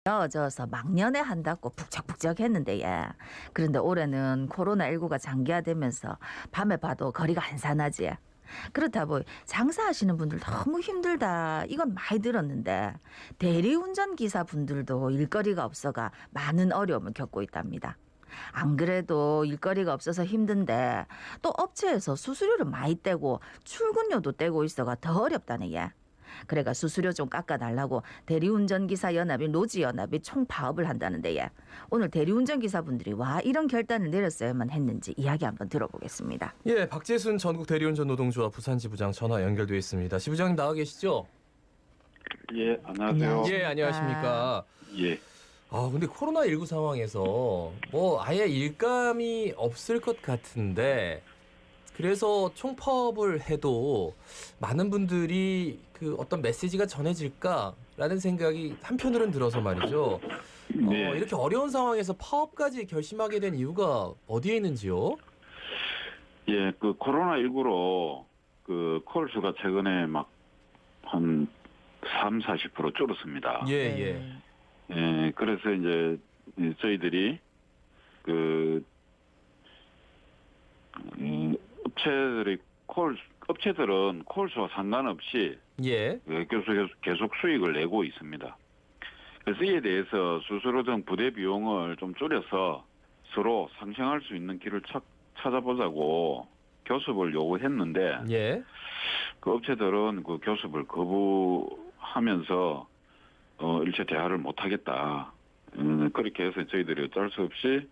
져서 막년에 한다고 북적북적했는데 예. 그런데 올해는 코로나19가 장기화되면서 밤에 봐도 거리가 한산하지. 그렇다 보니 장사하시는 분들 너무 힘들다 이건 많이 들었는데 대리운전 기사 분들도 일거리가 없어가 많은 어려움을 겪고 있답니다. 안 그래도 일거리가 없어서 힘든데 또 업체에서 수수료를 많이 떼고 출근료도 떼고 있어가 더 어렵다네 예. 그래가 수수료 좀 깎아달라고 대리운전기사 연합이 노지연합이 총파업을 한다는데 예. 오늘 대리운전기사분들이 와 이런 결단을 내렸어야만 했는지 이야기 한번 들어보겠습니다. 예, 박재순 전국 대리운전 노동조합 부산지부장 전화 연결돼 있습니다. 지부장님 나와 계시죠? 예, 안녕하세요. 예, 안녕하십니까. 예, 근데 코로나19 상황에서 뭐 아예 일감이 없을 것 같은데 그래서 총파업을 해도 많은 분들이 그 어떤 메시지가 전해질까라는 생각이 한편으로는 들어서 말이죠. 네. 이렇게 어려운 상황에서 파업까지 결심하게 된 이유가 어디에 있는지요? 예, 그 코로나19로 그 콜수가 최근에 막 한 40% 줄었습니다. 예, 예. 예, 그래서 이제 저희들이 그 업체들은 콜수와 상관없이 예. 계속 수익을 내고 있습니다. 그래서 이에 대해서 수수료 등 부대 비용을 좀 줄여서 서로 상생할 수 있는 길을 찾아보자고 교섭을 요구했는데 예. 그 업체들은 그 교섭을 거부하면서 일체 대화를 못하겠다. 그렇게 해서 저희들이 어쩔 수 없이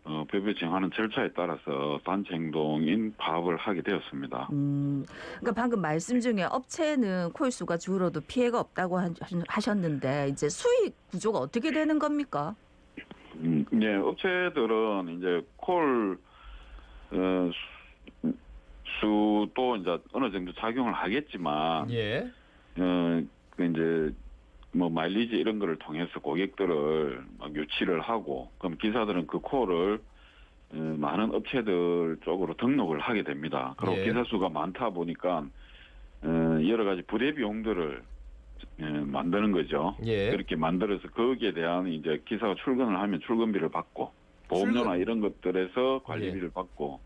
법에 정하는 절차에 따라서 단체 행동인 파업을 하게 되었습니다. 그러니까 방금 말씀 중에 업체는 콜수가 줄어도 피해가 없다고 하셨는데 이제 수익 구조가 어떻게 되는 겁니까? 네, 업체들은 이제 콜 수도 이제 어느 정도 작용을 하겠지만, 예. 그 이제 뭐 마일리지 이런 거를 통해서 고객들을 막 유치를 하고, 그럼 기사들은 그 콜을 많은 업체들 쪽으로 등록을 하게 됩니다. 그리고 예. 기사 수가 많다 보니까 여러 가지 부대 비용들을 만드는 거죠. 예. 그렇게 만들어서 거기에 대한 이제 기사가 출근을 하면 출근비를 받고 보험료나 이런 것들에서 관리비를 받고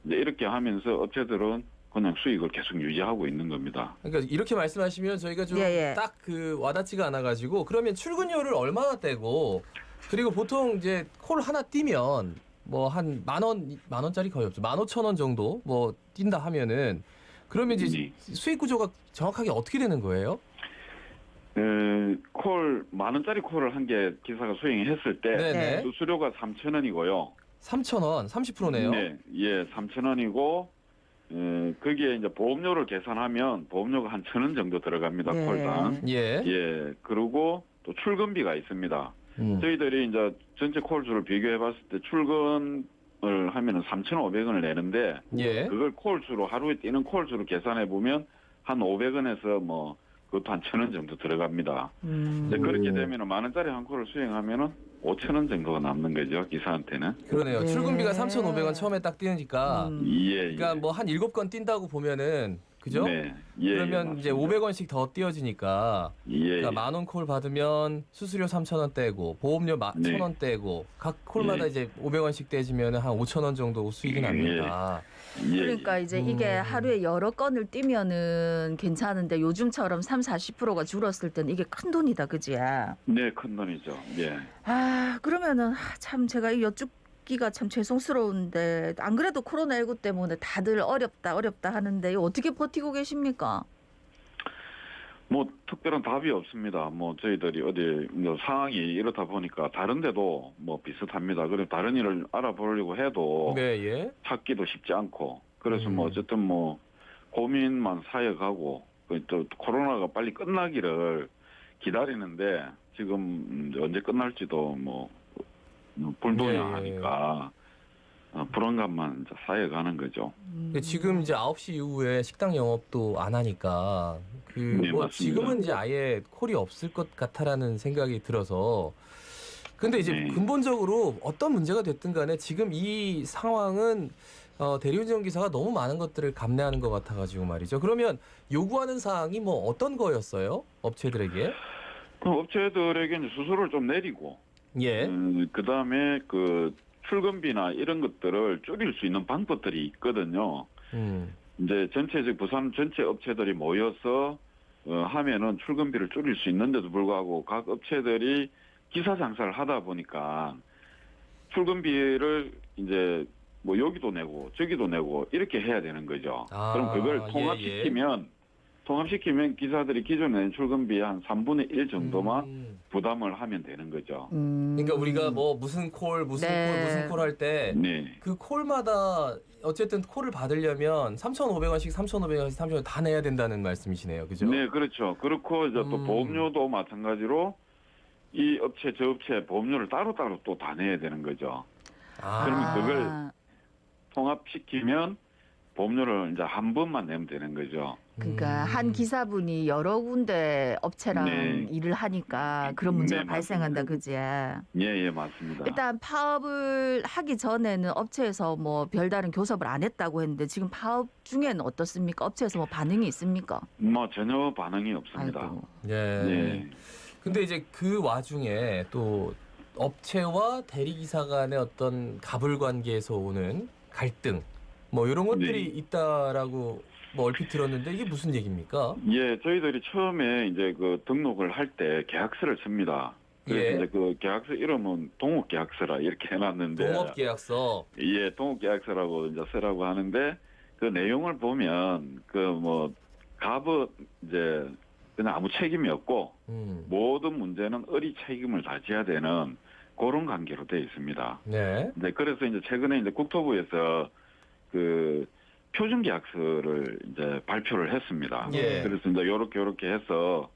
이제 이렇게 하면서 업체들은 그냥 수익을 계속 유지하고 있는 겁니다. 그러니까 이렇게 말씀하시면 저희가 좀 딱 그 와닿지가 않아가지고 그러면 출근료를 얼마나 떼고 그리고 보통 이제 콜 하나 띄면 뭐 한 만 원짜리 거의 없죠. 15,000원 정도 뭐 뛴다 하면은 그러면 이제 수익 구조가 정확하게 어떻게 되는 거예요? 콜 만 원짜리 콜을 한 개 기사가 수행했을 때 네네. 수수료가 3,000원이고요. 3,000원, 30%네요. 네, 예, 3,000원이고 거기에 이제 보험료를 계산하면 보험료가 한 1,000원 정도 들어갑니다. 네. 콜당. 예. 예, 그리고 또 출근비가 있습니다. 저희들이 이제 전체 콜수를 비교해봤을 때 출근을 하면은 3,500원을 내는데 예. 그걸 콜수로 하루에 뛰는 콜수로 계산해 보면 한 500원에서 뭐 그것도 한 1,000원 정도 들어갑니다. 이제 그렇게 되면은 만 원짜리 한 콜을 수행하면은 5,000원 정도가 남는 거죠, 기사한테는. 그러네요. 네. 출근비가 3,500원 처음에 딱 뛰니까 예. 그러니까 뭐 한 7건 뛴다고 보면은 그죠? 네. 예. 그러면 이제 500원씩 더 띄어지니까 예. 그러니까 만원 콜 받으면 수수료 3,000원 떼고 보험료 1,000원 떼고 각 콜마다 예. 이제 500원씩 떼지면 한 5,000원 정도 수익이 납니다. 예. 그러니까 이제 이게 하루에 여러 건을 뛰면은 괜찮은데 요즘처럼 30-40%가 줄었을 때는 이게 큰 돈이다, 그지? 네, 큰 돈이죠. 예. 그러면은 참 제가 이 여쭙기가 참 죄송스러운데 안 그래도 코로나19 때문에 다들 어렵다 하는데 이거 어떻게 버티고 계십니까? 뭐 특별한 답이 없습니다. 뭐 저희들이 어디 뭐 상황이 이렇다 보니까 다른 데도 뭐 비슷합니다. 그래 다른 일을 알아보려고 해도 네, 예. 찾기도 쉽지 않고 그래서 뭐 어쨌든 뭐 고민만 사여가고 또 코로나가 빨리 끝나기를 기다리는데 지금 언제 끝날지도 뭐 불분명하니까 불안감만 이제 쌓여가는 거죠. 지금 이제 9시 이후에 식당 영업도 안 하니까 네, 뭐 맞습니다. 지금은 이제 아예 콜이 없을 것 같다라는 생각이 들어서 근데 이제 네. 근본적으로 어떤 문제가 됐든 간에 지금 이 상황은 대리운전 기사가 너무 많은 것들을 감내하는 것 같아가지고 말이죠. 그러면 요구하는 사항이 뭐 어떤 거였어요? 업체들에게? 그럼 업체들에게 이제 수수료를 좀 내리고, 예. 그다음에 그 출근비나 이런 것들을 줄일 수 있는 방법들이 있거든요. 이제 전체적 부산 전체 업체들이 모여서 하면은 출근비를 줄일 수 있는데도 불구하고 각 업체들이 기사 장사를 하다 보니까 출근비를 이제 뭐 여기도 내고 저기도 내고 이렇게 해야 되는 거죠. 그럼 그걸 통합시키면 기사들이 기존에 낸 출근비의 한 3분의 1 정도만 부담을 하면 되는 거죠. 그러니까 우리가 뭐 무슨 콜 할 때 그 네. 콜마다 어쨌든 콜을 받으려면 3,500원씩 3,500원씩 3,500원 다 내야 된다는 말씀이시네요. 그죠? 네, 그렇죠. 그렇고 이제 또 보험료도 마찬가지로 이 업체 저 업체 보험료를 따로따로 또 다 내야 되는 거죠. 그러면 그걸 통합시키면 보험료를 이제 한 번만 내면 되는 거죠. 그러니까 한 기사분이 여러 군데 업체랑 네. 일을 하니까 그런 문제가 네, 발생한다, 맞습니다. 그지? 예, 맞습니다. 일단 파업을 하기 전에는 업체에서 뭐 별다른 교섭을 안 했다고 했는데 지금 파업 중에는 어떻습니까? 업체에서 뭐 반응이 있습니까? 뭐 전혀 반응이 없습니다. 아이고. 예. 네. 근데 이제 그 와중에 또 업체와 대리기사 간의 어떤 갑을 관계에서 오는 갈등 뭐 이런 것들이 네. 있다라고 뭐 얼핏 들었는데 이게 무슨 얘기입니까? 예, 저희들이 처음에 이제 그 등록을 할 때 계약서를 씁니다. 그래서 예. 이제 그 계약서 이름은 동업계약서라 이렇게 해놨는데. 동업계약서. 예, 동업계약서라고 이제 쓰라고 하는데 그 내용을 보면 그 뭐 갑은 이제 그냥 아무 책임이 없고 모든 문제는 을이 책임을 다 져야 되는 그런 관계로 되어 있습니다. 네. 네, 그래서 이제 최근에 이제 국토부에서 그 표준 계약서를 이제 발표를 했습니다. 예. 그래서 이제 요렇게 해서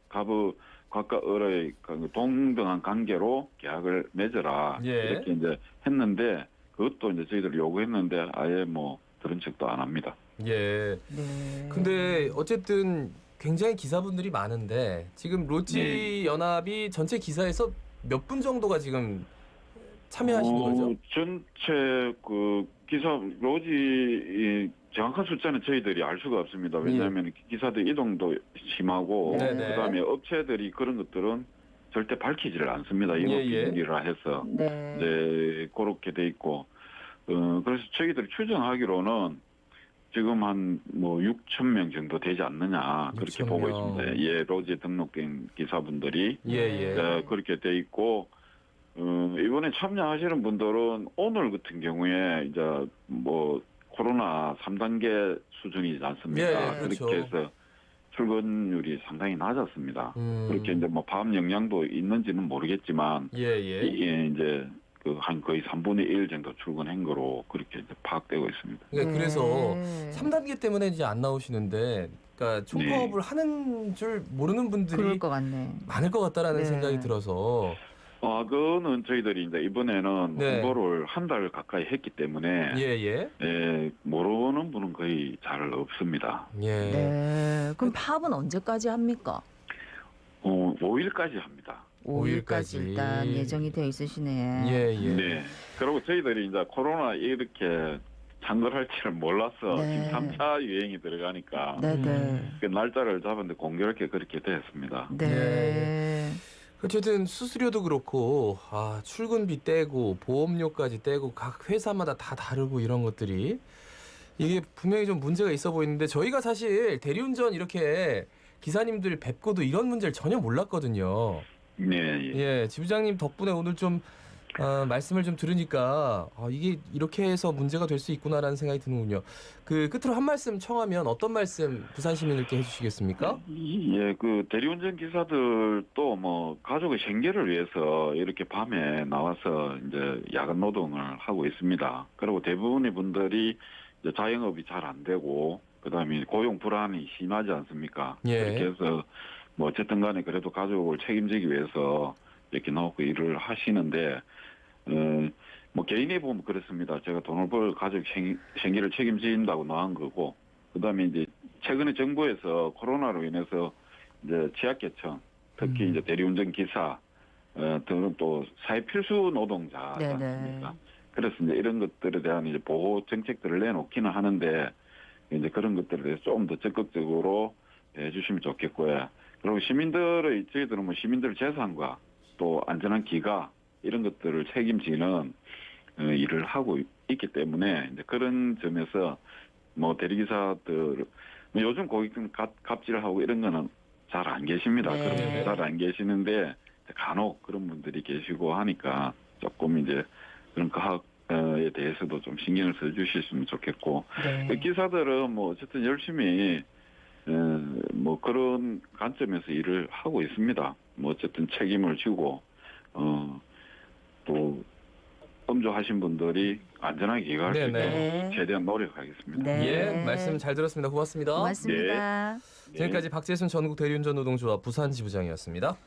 갑과 을의 그 동등한 관계로 계약을 맺어라 예. 이렇게 이제 했는데 그것도 이제 저희들이 요구했는데 아예 뭐 들은 척도 안 합니다. 예. 네. 근데 어쨌든 굉장히 기사분들이 많은데 지금 로지 네. 연합이 전체 기사에서 몇 분 정도가 지금 참여하시는 거죠? 전체 그 기사 로지 정확한 숫자는 저희들이 알 수가 없습니다. 왜냐하면 기사들 이동도 심하고 네네. 그다음에 업체들이 그런 것들은 절대 밝히지를 않습니다. 이거 비밀이라 해서 네. 네 그렇게 돼 있고 그래서 저희들이 추정하기로는 지금 한 뭐 6천 명 정도 되지 않느냐 그렇게 6,000 보고 명. 있습니다. 예, 로지에 등록된 기사분들이 예. 그렇게 돼 있고 이번에 참여하시는 분들은 오늘 같은 경우에 이제 뭐 코로나 3단계 수준이지 않습니까? 예, 그렇죠. 그렇게 해서 출근율이 상당히 낮았습니다. 음. 그렇게 이제 뭐 밤 영향도 있는지는 모르겠지만 예. 이게 이제 그 한 거의 3분의 1 정도 출근한 거로 그렇게 이제 파악되고 있습니다. 그러니까 네. 그래서 3단계 때문에 이제 안 나오시는데 그러니까 총파업을 하는 줄 모르는 분들이 그럴 것 같네. 많을 것 같다라는 네. 생각이 들어서 그거는 저희들이 이제 이번에는 네. 홍보를 한 달 가까이 했기 때문에 예. 모르는 분은 거의 잘 없습니다. 예. 네. 그럼 파업은 언제까지 합니까? 5일까지 합니다. 5일까지 일단 예정이 되어 있으시네. 예. 네. 그리고 저희들이 이제 코로나 이렇게 장거할 줄을 몰라서 네. 지금 3차 유행이 들어가니까 네네. 그 날짜를 잡았는데 공교롭게 그렇게 됐습니다. 네. 어쨌든 수수료도 그렇고 출근비 떼고 보험료까지 떼고 각 회사마다 다 다르고 이런 것들이 이게 분명히 좀 문제가 있어 보이는데 저희가 사실 대리운전 이렇게 기사님들 뵙고도 이런 문제를 전혀 몰랐거든요. 네. 예, 지부장님 덕분에 오늘 좀 말씀을 좀 들으니까 이게 이렇게 해서 문제가 될 수 있구나라는 생각이 드는군요. 그 끝으로 한 말씀 청하면 어떤 말씀 부산 시민들께 해주시겠습니까? 예, 그 대리운전 기사들도 뭐 가족의 생계를 위해서 이렇게 밤에 나와서 이제 야간 노동을 하고 있습니다. 그리고 대부분의 분들이 이제 자영업이 잘 안 되고 그다음에 고용 불안이 심하지 않습니까? 예. 그렇게 해서 뭐 어쨌든 간에 그래도 가족을 책임지기 위해서 이렇게 나오고 일을 하시는데 뭐 개인이 보면 그렇습니다. 제가 돈을 벌 가족 생계를 책임진다고 나온 거고 그다음에 이제 최근에 정부에서 코로나로 인해서 이제 지하계층 특히 이제 대리운전 기사 등은 또 사회 필수 노동자지 않습니까? 그래서 이제 이런 것들에 대한 이제 보호 정책들을 내놓기는 하는데 이제 그런 것들에 대해서 좀 더 적극적으로 해주시면 좋겠고요. 그리고 저희들은 뭐 시민들 재산과 또 안전한 기가 이런 것들을 책임지는 일을 하고 있기 때문에 이제 그런 점에서 뭐 대리기사들 뭐 요즘 고객들 갑질하고 이런 거는 잘 안 계십니다. 네. 그런 분 잘 안 계시는데 간혹 그런 분들이 계시고 하니까 조금 이제 그런 과학에 대해서도 좀 신경을 써주셨으면 좋겠고 네. 그 기사들은 뭐 어쨌든 열심히 뭐 그런 관점에서 일을 하고 있습니다. 뭐 어쨌든 책임을 지고 또 음주하신 분들이 안전하게 귀가할 수 네네. 있도록 최대한 노력하겠습니다. 네. 예, 말씀 잘 들었습니다. 고맙습니다. 고맙습니다. 네. 지금까지 박재순 전국 대리운전 노동조합 부산지부장이었습니다.